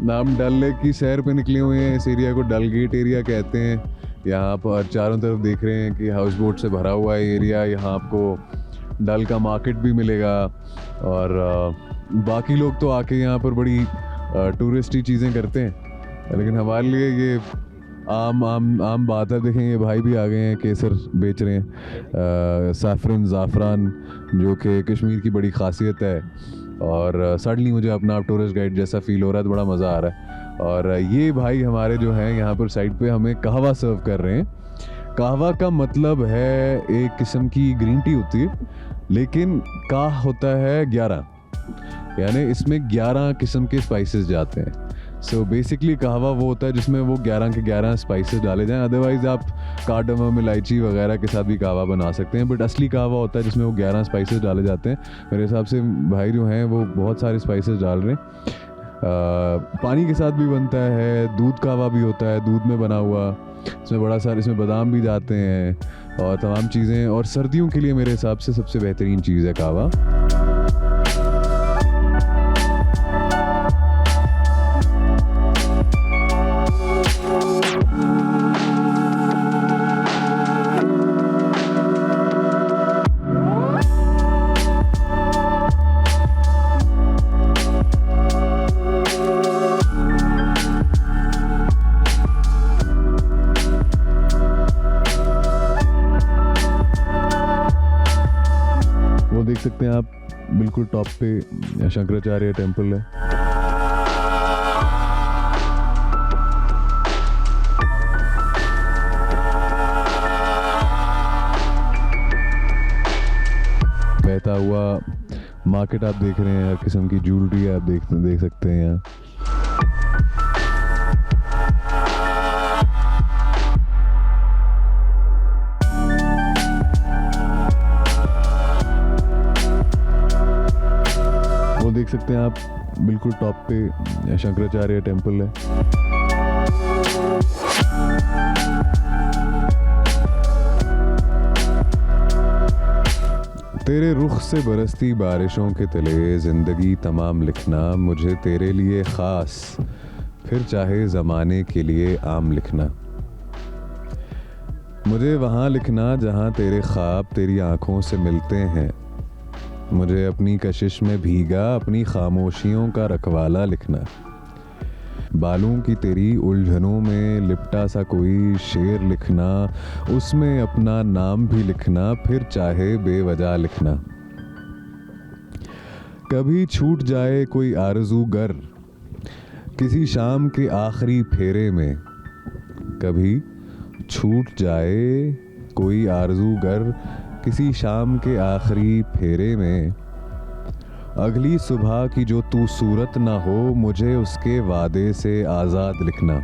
नाम डल लेक की सैर पे निकले हुए हैं। इस एरिया को डल गेट एरिया कहते हैं। यहाँ पर चारों तरफ देख रहे हैं कि हाउस बोट से भरा हुआ है एरिया। यहाँ आपको डल का मार्केट भी मिलेगा और बाकी लोग तो आके यहाँ पर बड़ी टूरिस्टी चीज़ें करते हैं, लेकिन हमारे लिए ये आम बात है। देखें ये भाई भी आ गए हैं, केसर बेच रहे हैं, सैफरन ज़ाफ़रान, जो कि कश्मीर की बड़ी ख़ासियत है। और सडनली मुझे अपना आप टूरिस्ट गाइड जैसा फील हो रहा है, तो बड़ा मज़ा आ रहा है। और ये भाई हमारे जो हैं यहाँ पर साइड पे हमें कहवा सर्व कर रहे हैं। कहवा का मतलब है एक किस्म की ग्रीन टी होती है, लेकिन काह होता है 11, यानी इसमें 11 किस्म के स्पाइसेस जाते हैं। सो बेसिकली कहवा वो होता है जिसमें वो 11 के 11 स्पाइसेस डाले जाएं। अदरवाइज आप कार्डमम, इलायची वगैरह के साथ भी कहवा बना सकते हैं, बट असली कहवा होता है जिसमें वो 11 स्पाइसेस डाले जाते हैं। मेरे हिसाब से भाई जो हैं वो बहुत सारे स्पाइसेस डाल रहे हैं। पानी के साथ भी बनता है, दूध कहवा भी होता है, दूध में बना हुआ। इसमें बड़ा सारा, इसमें बादाम भी जाते हैं और तमाम चीज़ें। और सर्दियों के लिए मेरे हिसाब से सबसे बेहतरीन चीज़ है कहवा। देख सकते हैं आप, बिल्कुल टॉप पे शंकराचार्य टेम्पल है। बहता हुआ मार्केट आप देख रहे हैं, हर किस्म की ज्वेलरी आप देख सकते हैं यहाँ। वो देख सकते हैं आप, बिल्कुल टॉप पे शंकराचार्य टेम्पल है। तेरे रुख से बरसती बारिशों के तले जिंदगी तमाम लिखना, मुझे तेरे लिए खास, फिर चाहे ज़माने के लिए आम लिखना। मुझे वहाँ लिखना जहाँ तेरे ख्वाब तेरी आँखों से मिलते हैं। मुझे अपनी कशिश में भीगा अपनी खामोशियों का रखवाला लिखना। बालों की तेरी उलझनों में लिपटा सा कोई शेर लिखना, उसमें अपना नाम भी लिखना, फिर चाहे बेवजह लिखना। कभी छूट जाए कोई आरज़ू गर किसी शाम के आखिरी फेरे में, कभी छूट जाए कोई आरज़ू गर किसी शाम के आखिरी फेरे में, अगली सुबह की जो तू सूरत ना हो, मुझे उसके वादे से आज़ाद लिखना।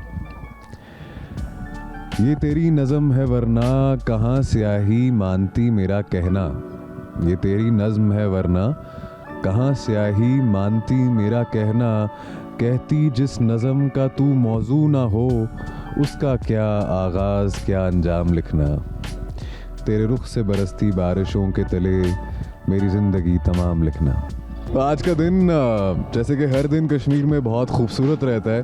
ये तेरी नज़म है वरना कहाँ स्याही मानती मेरा कहना, ये तेरी नज़म है वरना कहाँ स्याही मानती मेरा कहना, कहती जिस नज़म का तू मौजू ना हो, उसका क्या आगाज़ क्या अंजाम लिखना। तेरे रुख से बरसती बारिशों के तले मेरी ज़िंदगी तमाम लिखना। आज का दिन जैसे कि हर दिन कश्मीर में बहुत खूबसूरत रहता है,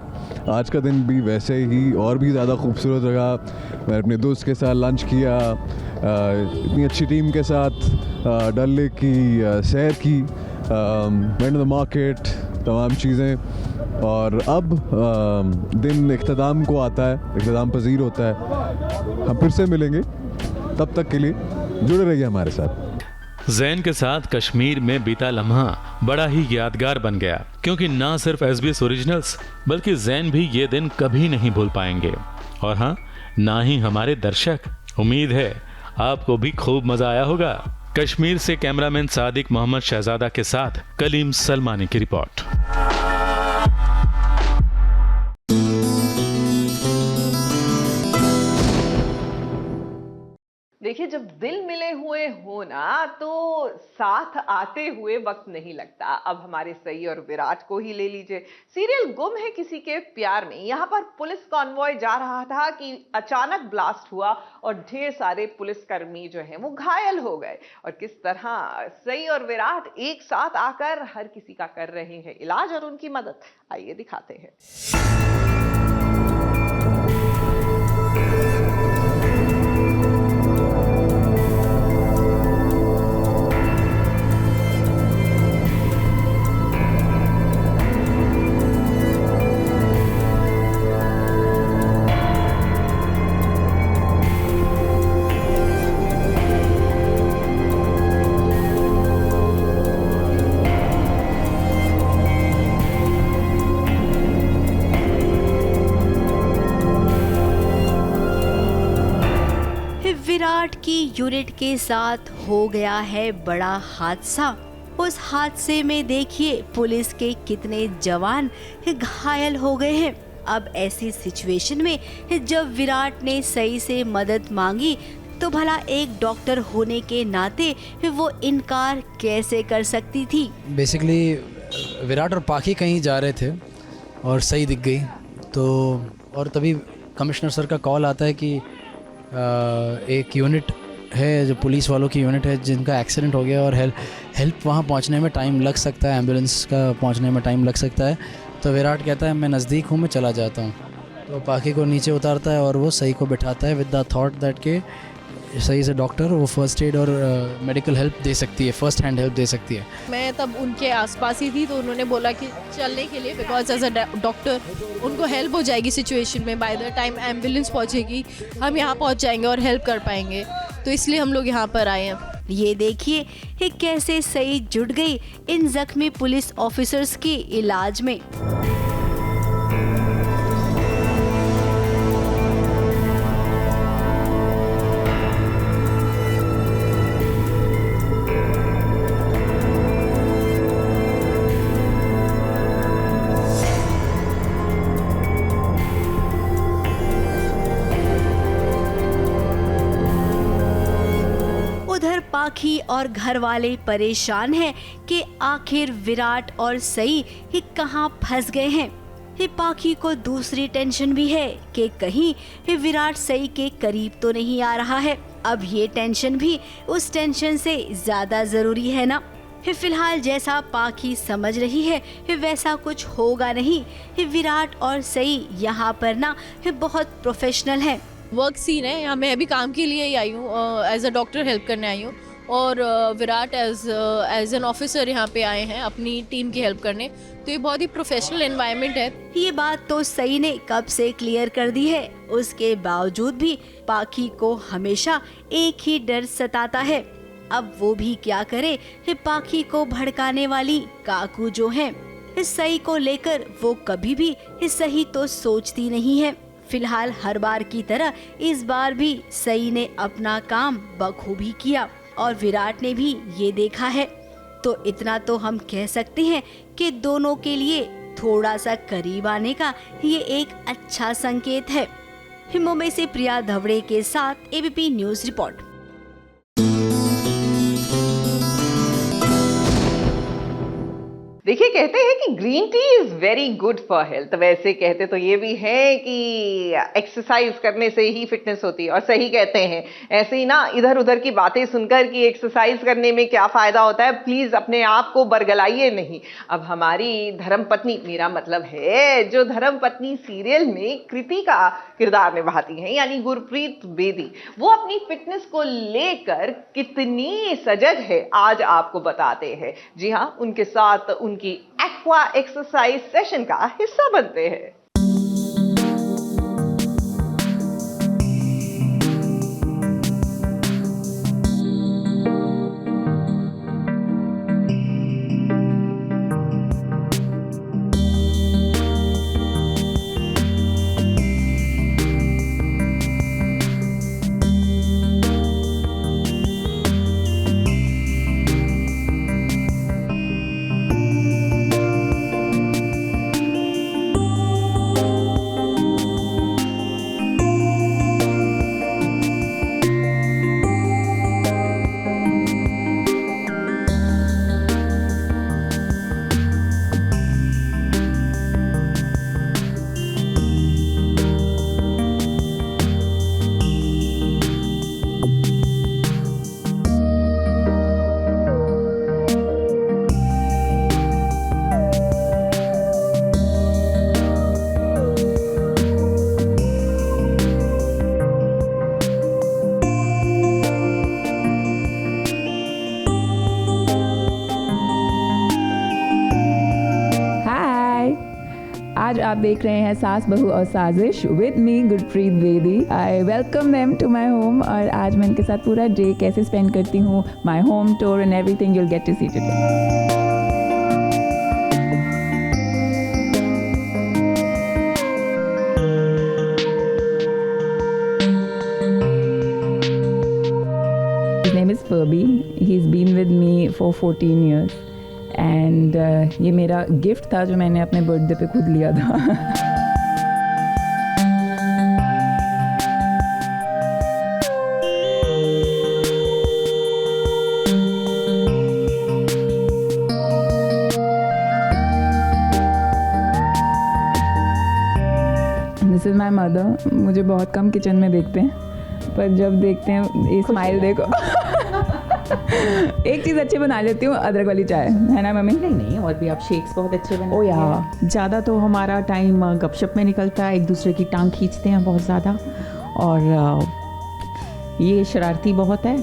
आज का दिन भी वैसे ही और भी ज़्यादा खूबसूरत रहा। मैं अपने दोस्त के साथ लंच किया, इतनी अच्छी टीम के साथ डल लेक की सैर की, वेंट द मार्केट, तमाम चीज़ें। और अब दिन इख्तिताम को आता है, इख्तिताम पजीर होता है। हम फिर से मिलेंगे, तब तक के लिए जुड़े रहिए हमारे साथ। ज़ैन के साथ कश्मीर में बीता लम्हा बड़ा ही यादगार बन गया, क्योंकि ना सिर्फ SBS ओरिजिनल्स बल्कि ज़ैन भी ये दिन कभी नहीं भूल पाएंगे, और हाँ, ना ही हमारे दर्शक। उम्मीद है आपको भी खूब मजा आया होगा। कश्मीर से कैमरामैन सादिक मोहम्मद शहजादा के साथ कलीम सलमानी की रिपोर्ट। देखिए, जब दिल मिले हुए हो ना तो साथ आते हुए वक्त नहीं लगता। अब हमारे सई और विराट को ही ले लीजिए। सीरियल गुम है किसी के प्यार में, यहाँ पर पुलिस कॉन्वॉय जा रहा था कि अचानक ब्लास्ट हुआ और ढेर सारे पुलिसकर्मी जो हैं वो घायल हो गए, और किस तरह सई और विराट एक साथ आकर हर किसी का कर रहे हैं इलाज और उनकी मदद। आइए दिखाते हैं। विराट की यूनिट के साथ हो गया है बड़ा हादसा। उस हादसे में देखिए पुलिस के कितने जवान घायल हो गए हैं। अब ऐसी सिचुएशन में जब विराट ने सई से मदद मांगी तो भला एक डॉक्टर होने के नाते वो इनकार कैसे कर सकती थी। बेसिकली विराट और पाखी कहीं जा रहे थे और सई दिख गई, तो और तभी कमिश्नर सर का कॉल आता है कि एक यूनिट है जो पुलिस वालों की यूनिट है जिनका एक्सीडेंट हो गया और हेल्प वहाँ पहुँचने में टाइम लग सकता है, एम्बुलेंस का पहुँचने में टाइम लग सकता है। तो विराट कहता है मैं नज़दीक हूँ, मैं चला जाता हूँ। तो पाखी को नीचे उतारता है और वो सई को बिठाता है विद द थॉट दैट के सही से डॉक्टर वो फर्स्ट एड और मेडिकल हेल्प दे सकती है, फर्स्ट हैंड हेल्प दे सकती है। मैं तब उनके आसपास ही थी, तो उन्होंने बोला कि चलने के लिए, बिकॉज एज अ डॉक्टर उनको हेल्प हो जाएगी सिचुएशन में। बाय द टाइम एम्बुलेंस पहुंचेगी हम यहाँ पहुंच जाएंगे और हेल्प कर पाएंगे, तो इसलिए हम लोग यहाँ पर आए हैं। ये देखिए कैसे सई जुट गई इन जख्मी पुलिस ऑफिसर्स के इलाज में। पाखी और घर वाले परेशान हैं कि आखिर विराट और सई ही कहां फंस गए हैं। पाखी को दूसरी टेंशन भी है कि कहीं विराट सई के करीब तो नहीं आ रहा है। अब ये टेंशन भी उस टेंशन से ज्यादा जरूरी है ना। फिलहाल जैसा पाखी समझ रही है वैसा कुछ होगा नहीं। विराट और सई यहाँ पर ना बहुत प्रोफेशनल है। वर्क सीन है यहाँ, मैं अभी काम के लिए ही आई हूँ, एज अ डॉक्टर हेल्प करने आई हूँ, और विराट एज एन ऑफिसर यहाँ पे आए हैं अपनी टीम की हेल्प करने। तो ये बहुत ही प्रोफेशनल एनवायरनमेंट है। ये बात तो सई ने कब से क्लियर कर दी है, उसके बावजूद भी पाखी को हमेशा एक ही डर सताता है। अब वो भी क्या करे, पाखी को भड़काने वाली काकू जो है, सई को लेकर वो कभी भी सही तो सोचती नहीं है। फिलहाल हर बार की तरह इस बार भी सई ने अपना काम बखूबी किया और विराट ने भी ये देखा है। तो इतना तो हम कह सकते हैं कि दोनों के लिए थोड़ा सा करीब आने का ये एक अच्छा संकेत है। मुंबई से प्रिया धवड़े के साथ एबीपी न्यूज रिपोर्ट। देखिए, कहते हैं कि green tea is very good for health. वैसे कहते तो ये भी है कि एक्सरसाइज करने से ही फिटनेस होती है, और सही कहते हैं। ऐसे ही ना इधर उधर की बातें सुनकर कि एक्सरसाइज करने में क्या फायदा होता है, प्लीज अपने आप को बरगलाइए नहीं। अब हमारी धर्मपत्नी, मेरा मतलब है जो धर्मपत्नी सीरियल में कृति का किरदार निभाती हैं, यानी गुरप्रीत बेदी, वो अपनी फिटनेस को लेकर कितनी सजग है आज आपको बताते हैं। जी हाँ, उनके साथ उनकी एक्वा एक्सरसाइज सेशन का हिस्सा बनते हैं। आज आप देख रहे हैं सास Bahu aur Saazish with me Gurpreet Bedi. I welcome them to my home और आज मैं इनके साथ पूरा डे कैसे स्पेंड करती हूँ, my home tour and everything you will get to see today. His name is Furby. He's been with me for 14 years. And ये मेरा गिफ्ट था जो मैंने अपने बर्थडे पे खुद लिया था। This is my mother. मुझे बहुत कम किचन में देखते हैं, पर जब देखते हैं ये स्माइल देखो। एक चीज़ अच्छी बना लेती हूँ, अदरक वाली चाय, है ना मम्मी? नहीं, और भी आप शेक्स बहुत अच्छे बनाते हैं। ओ या, ज़्यादा तो हमारा टाइम गपशप में निकलता है, एक दूसरे की टांग खींचते हैं बहुत ज़्यादा, और ये शरारती बहुत है।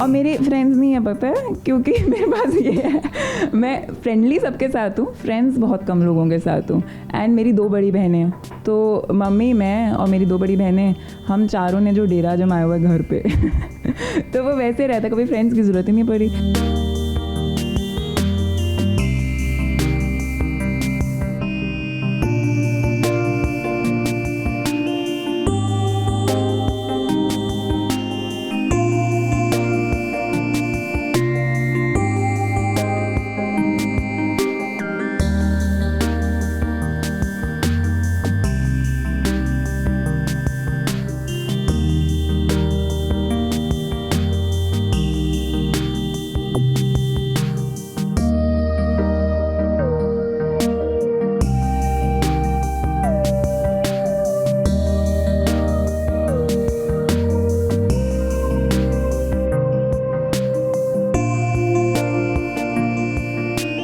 और मेरे फ्रेंड्स नहीं है, पता है, क्योंकि मेरे पास ये है, मैं फ्रेंडली सबके साथ हूँ, फ्रेंड्स बहुत कम लोगों के साथ हूँ। एंड मेरी 2 बड़ी बहनें हैं, तो मम्मी, मैं और मेरी 2 बड़ी बहनें, हम चारों ने जो डेरा जमाया हुआ है घर पे तो वो वैसे रहता, कभी फ्रेंड्स की ज़रूरत ही नहीं पड़ी।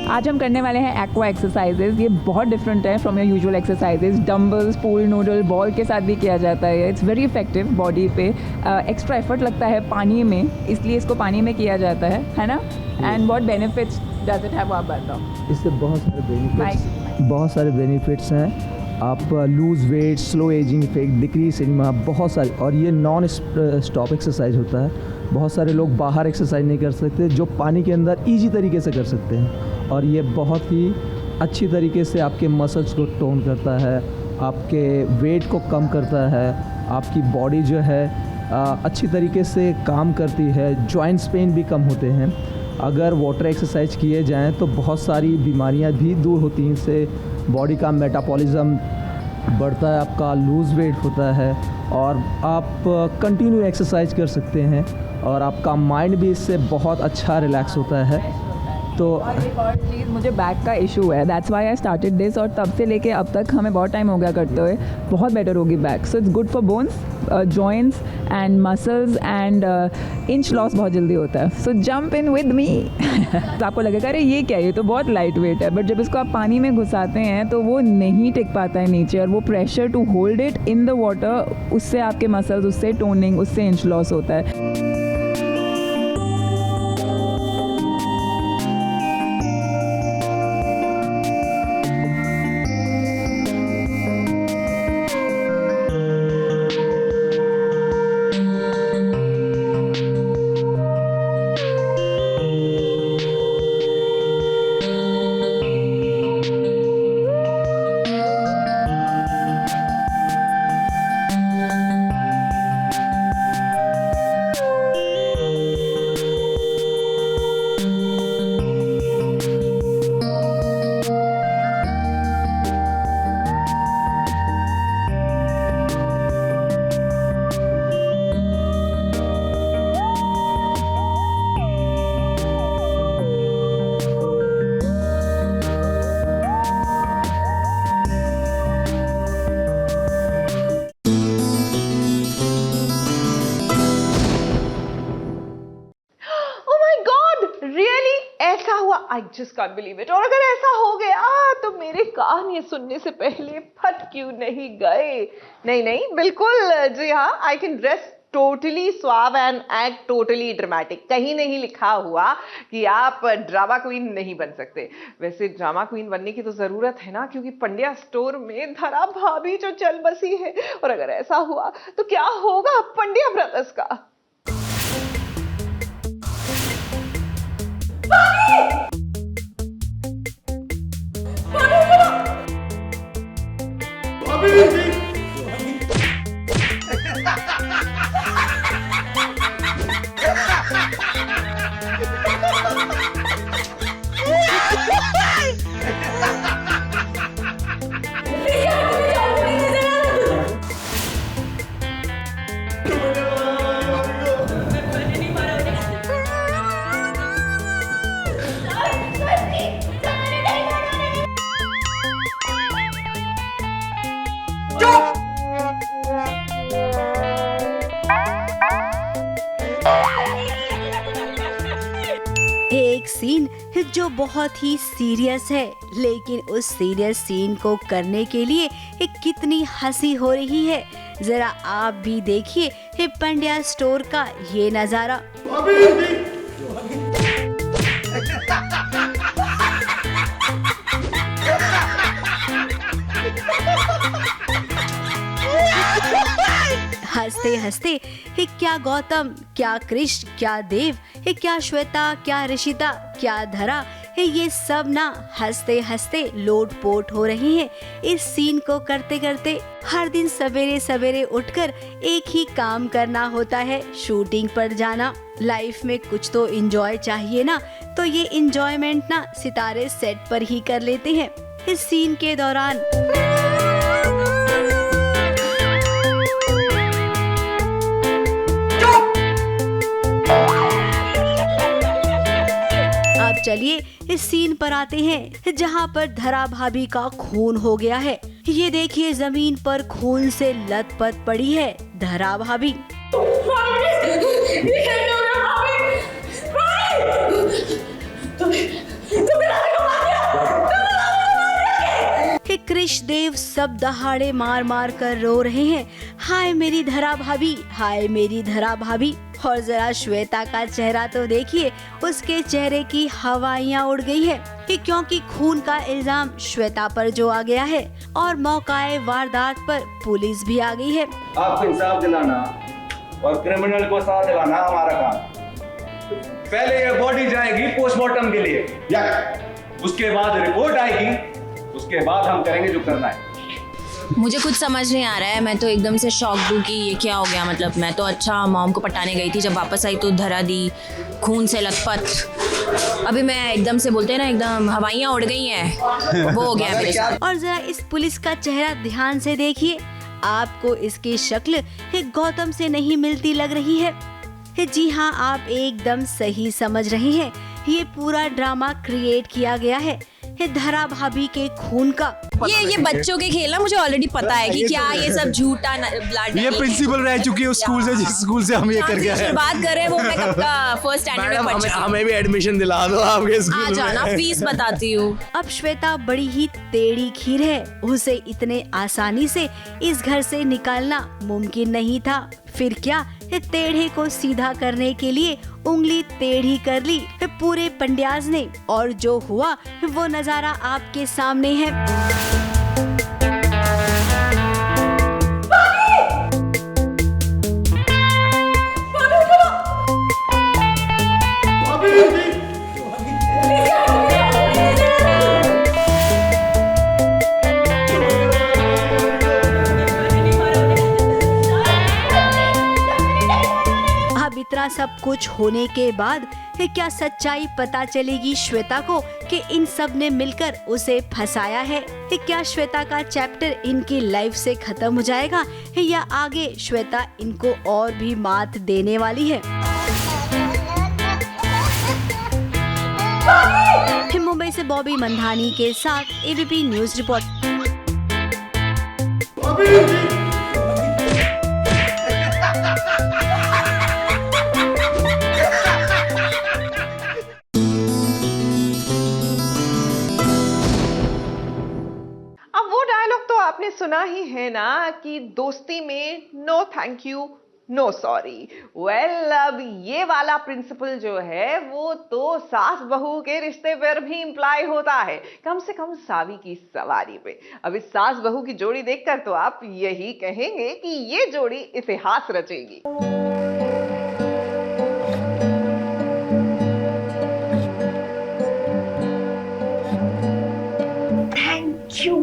आज हम करने वाले हैं एक्वा एक्सरसाइजेज। ये बहुत डिफरेंट है from your usual exercises. Dumbbells, pool noodle, ball के साथ भी किया जाता है। इट्स वेरी इफेक्टिव बॉडी पे। एक्स्ट्रा एफर्ट लगता है पानी में, इसलिए इसको पानी में किया जाता है ना? And what benefits does it have, आप बताओ। इससे बहुत सारे बेनिफिट्स हैं। आप lose weight, slow ageing effect, decrease cinema, बहुत सारी, और ये नॉन स्टॉप एक्सरसाइज होता है। बहुत सारे लोग बाहर एक्सरसाइज नहीं कर सकते, जो पानी के अंदर इजी तरीके से कर सकते हैं, और ये बहुत ही अच्छी तरीके से आपके मसल्स को टोन करता है आपके वेट को कम करता है, आपकी बॉडी जो है अच्छी तरीके से काम करती है, जॉइंट्स पेन भी कम होते हैं। अगर वाटर एक्सरसाइज किए जाएं तो बहुत सारी बीमारियां भी दूर होती हैं। इससे बॉडी का मेटाबॉलिज्म बढ़ता है, आपका लूज़ वेट होता है और आप कंटिन्यू एक्सरसाइज कर सकते हैं और आपका माइंड भी इससे बहुत अच्छा रिलैक्स होता है। तो एक और चीज़, मुझे बैक का इशू है, that's why I started this, और तब से लेके अब तक हमें बहुत टाइम हो गया करते हुए, बहुत बेटर होगी back. So it's good for bones, joints and muscles and inch loss बहुत जल्दी होता है। सो जंप इन विद मी। तो आपको लगेगा अरे ये क्या है, ये तो बहुत लाइट वेट है, बट जब इसको आप पानी में घुसाते हैं तो वो नहीं टिक पाता है नीचे, और वो pressure to hold it in the water, उससे आपके मसल्स, उससे टोनिंग, उससे इंच लॉस होता है। I just can't believe it. और अगर ऐसा हो गया तो मेरे कान ये सुनने से पहले फट क्यों नहीं गए? नहीं बिल्कुल जी हाँ, I can dress totally suave and act totally dramatic. कहीं नहीं लिखा हुआ कि आप ड्रामा क्वीन नहीं बन सकते। वैसे ड्रामा क्वीन बनने की तो जरूरत है ना, क्योंकि पंड्या स्टोर में धरा भाभी जो चल बसी है। और अगर ऐसा हुआ तो क्या होगा पंड्या ब्रदर्स का? एक सीन जो बहुत ही सीरियस है, लेकिन उस सीरियस सीन को करने के लिए कितनी हंसी हो रही है। जरा आप भी देखिए पंड्या स्टोर का ये नजारा। हंसते हंसते क्या गौतम, क्या कृष, क्या देव, क्या श्वेता, क्या ऋषिता, क्या धरा, ये सब ना हंसते हंसते लोटपोट हो रहे हैं इस सीन को करते करते। हर दिन सवेरे सवेरे उठकर एक ही काम करना होता है, शूटिंग पर जाना। लाइफ में कुछ तो एंजॉय चाहिए ना, तो ये एंजॉयमेंट ना सितारे सेट पर ही कर लेते हैं। इस सीन के दौरान चलिए इस सीन पर आते हैं जहां पर धरा भाभी का खून हो गया है। ये देखिए जमीन पर खून से लथपथ पड़ी है धरा भाभी। कृष देव सब दहाड़े मार मार कर रो रहे हैं, हाय मेरी धरा भाभी, हाय मेरी धरा भाभी। और जरा श्वेता का चेहरा तो देखिए, उसके चेहरे की हवाइयाँ उड़ गई है क्योंकि खून का इल्जाम श्वेता पर जो आ गया है और मौकाए वारदात पर पुलिस भी आ गई है। आपको इंसाफ दिलाना और क्रिमिनल को सजा दिलाना हमारा काम। पहले ये बॉडी जाएगी पोस्टमार्टम के लिए, या उसके बाद रिपोर्ट आएगी, उसके बाद हम करेंगे जो करना है। मुझे कुछ समझ नहीं आ रहा है, मैं तो एकदम से शॉक हूँ कि ये क्या हो गया। मतलब मैं तो अच्छा मॉम को पटाने गई थी, जब वापस आई तो धरा दी खून से लथपथ। अभी मैं एकदम से बोलते हैं ना, एकदम हवाइयाँ उड़ गई हैं, वो हो गया मेरे साथ। और जरा इस पुलिस का चेहरा ध्यान से देखिए, आपको इसकी शक्ल एक गौतम से नहीं मिलती लग रही है। जी हाँ, आप एकदम सही समझ रहे हैं, ये पूरा ड्रामा क्रिएट किया गया है धरा भाभी के खून का। ये बच्चों के खेल ना, मुझे ऑलरेडी पता है कि क्या ये सब झूठा ब्लड। ये प्रिंसिपल रह चुकी है उस स्कूल से, जिस स्कूल से हम ये करके आए। बात कर रहे हैं वो मैं कब का फर्स्ट स्टैंडर्ड में पढ़ चुकी हूं। हमें भी एडमिशन दिला दो आपके स्कूल में। आ जाना, फीस बताती हूँ। अब श्वेता बड़ी ही टेढ़ी खीर है, उसे इतने आसानी से इस घर से निकालना मुमकिन नहीं था। फिर क्या, टेढ़े को सीधा करने के लिए उंगली टेढ़ी कर ली पूरे पंड्याज ने, और जो हुआ वो नजारा आपके सामने है। इतना सब कुछ होने के बाद क्या सच्चाई पता चलेगी श्वेता को कि इन सब ने मिलकर उसे फंसाया है? क्या श्वेता का चैप्टर इनकी लाइफ से खत्म हो जाएगा या आगे श्वेता इनको और भी मात देने वाली है? मुंबई से बॉबी मंधानी के साथ एबीपी न्यूज रिपोर्ट। आपने सुना ही है ना कि दोस्ती में no thank you no sorry. Well, अब ये वाला प्रिंसिपल जो है वो तो सास बहू के रिश्ते पर भी इम्प्लाई होता है, कम से कम सावी की सवारी पे। अब इस सास बहू की जोड़ी देखकर तो आप यही कहेंगे कि ये जोड़ी इतिहास रचेगी। Thank you.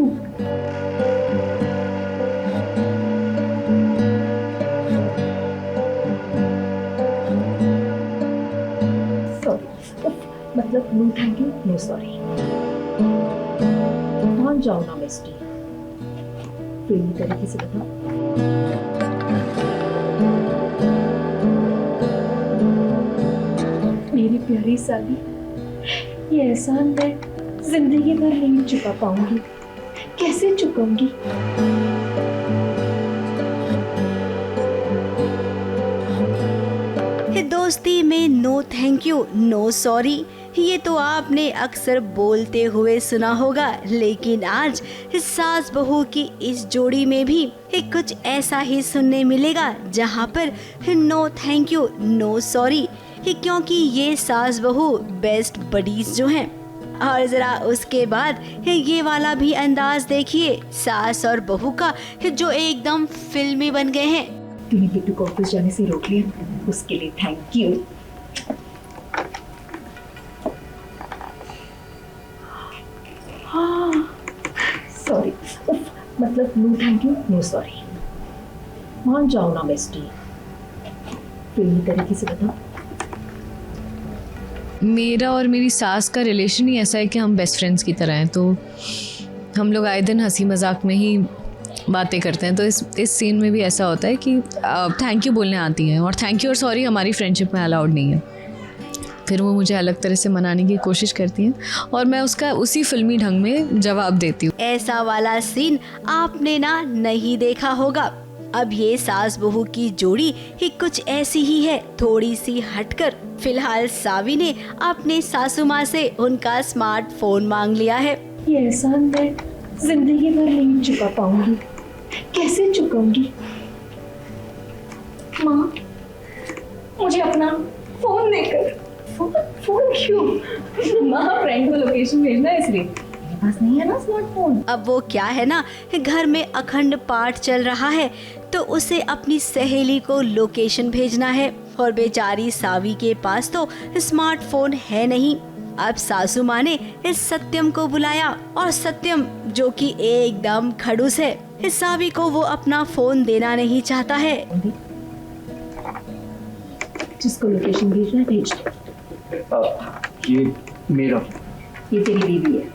मतलब no thank you no sorry. मान जाओ ना बेस्टी, प्रेमी तरीके से बता। मेरी प्यारी साली, ये एहसान मैं जिंदगी भर नहीं चुका पाऊंगी। कैसे चुकाऊंगी? दोस्ती में no thank you no sorry, ये तो आपने अक्सर बोलते हुए सुना होगा, लेकिन आज सास बहू की इस जोड़ी में भी कुछ ऐसा ही सुनने मिलेगा, जहाँ पर no thank you no sorry, क्योंकि ये सास बहू बेस्ट बडीज जो हैं। और जरा उसके बाद ये वाला भी अंदाज देखिए सास और बहू का, जो एकदम फिल्मी बन गए हैं। तूने बिट्टू को ऑफिस जाने से रोक लिया, उसके लिए थैंक यू। हाँ सॉरी, मतलब no thank you no sorry. मान जाओ ना बेस्टी, प्रेमी तरीके से बता। मेरा और मेरी सास का रिलेशन ही ऐसा है कि हम बेस्ट फ्रेंड्स की तरह हैं, तो हम लोग आए दिन हंसी मजाक में ही बातें करते हैं। तो इस सीन में भी ऐसा होता है कि थैंक यू बोलने आती हैं, और थैंक यू और सॉरी हमारी फ्रेंडशिप में अलाउड नहीं है। फिर वो मुझे अलग तरह से मनाने की कोशिश करती हैं और मैं उसका उसी फिल्मी ढंग में जवाब देती हूँ। ऐसा वाला सीन आपने ना नहीं देखा होगा। अब ये सास बहू की जोड़ी ही कुछ ऐसी ही है, थोड़ी सी हटकर। फिलहाल सावी ने अपने सासू माँ से उनका स्मार्टफोन मांग लिया है। ये एहसान मैं जिंदगी भर नहीं चुका पाऊंगी। कैसे चुकाऊंगी? माँ, मुझे अपना फोन देकर। फोन क्यों? माँ, फ्रेंड को लोकेशन भेजना है इसलिए। मेरे पास नहीं है ना स्मार्टफोन। अब वो क्या है ना, घर में अखंड पाठ चल रहा है तो उसे अपनी सहेली को लोकेशन भेजना है, और बेचारी सावी के पास तो स्मार्टफोन है नहीं। अब सासू माँ ने इस सत्यम को बुलाया, और सत्यम जो कि एकदम खड़ूस है, सावी को वो अपना फोन देना नहीं चाहता है। जिसको लोकेशन भेजना है भेज दो। ये मेरा, ये तेरी बीवी है।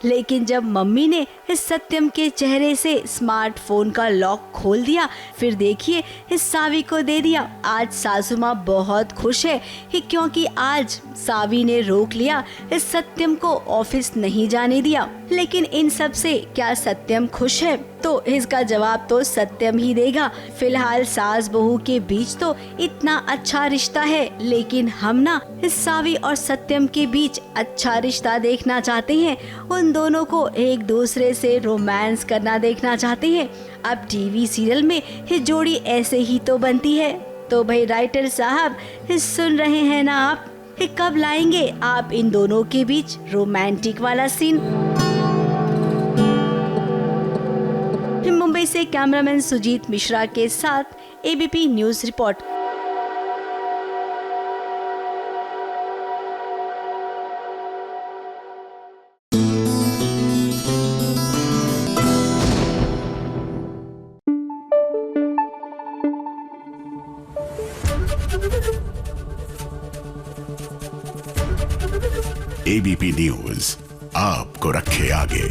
लेकिन जब मम्मी ने इस सत्यम के चेहरे से स्मार्टफोन का लॉक खोल दिया, फिर देखिए इस सावी को दे दिया। आज सासू माँ बहुत खुश है क्योंकि आज सावी ने रोक लिया, इस सत्यम को ऑफिस नहीं जाने दिया। लेकिन इन सब से क्या सत्यम खुश है? तो इसका जवाब तो सत्यम ही देगा। फिलहाल सास बहू के बीच तो इतना अच्छा रिश्ता है, लेकिन हम ना इस सावी और सत्यम के बीच अच्छा रिश्ता देखना चाहते हैं। उन दोनों को एक दूसरे से रोमांस करना देखना चाहते हैं। अब टीवी सीरियल में ये जोड़ी ऐसे ही तो बनती है। तो भाई राइटर साहब, सुन रहे हैं ना आप? कब लाएंगे आप इन दोनों के बीच रोमांटिक वाला सीन? मुंबई से कैमरामैन सुजीत मिश्रा के साथ ABP news report. ABP news आपको रखे आगे।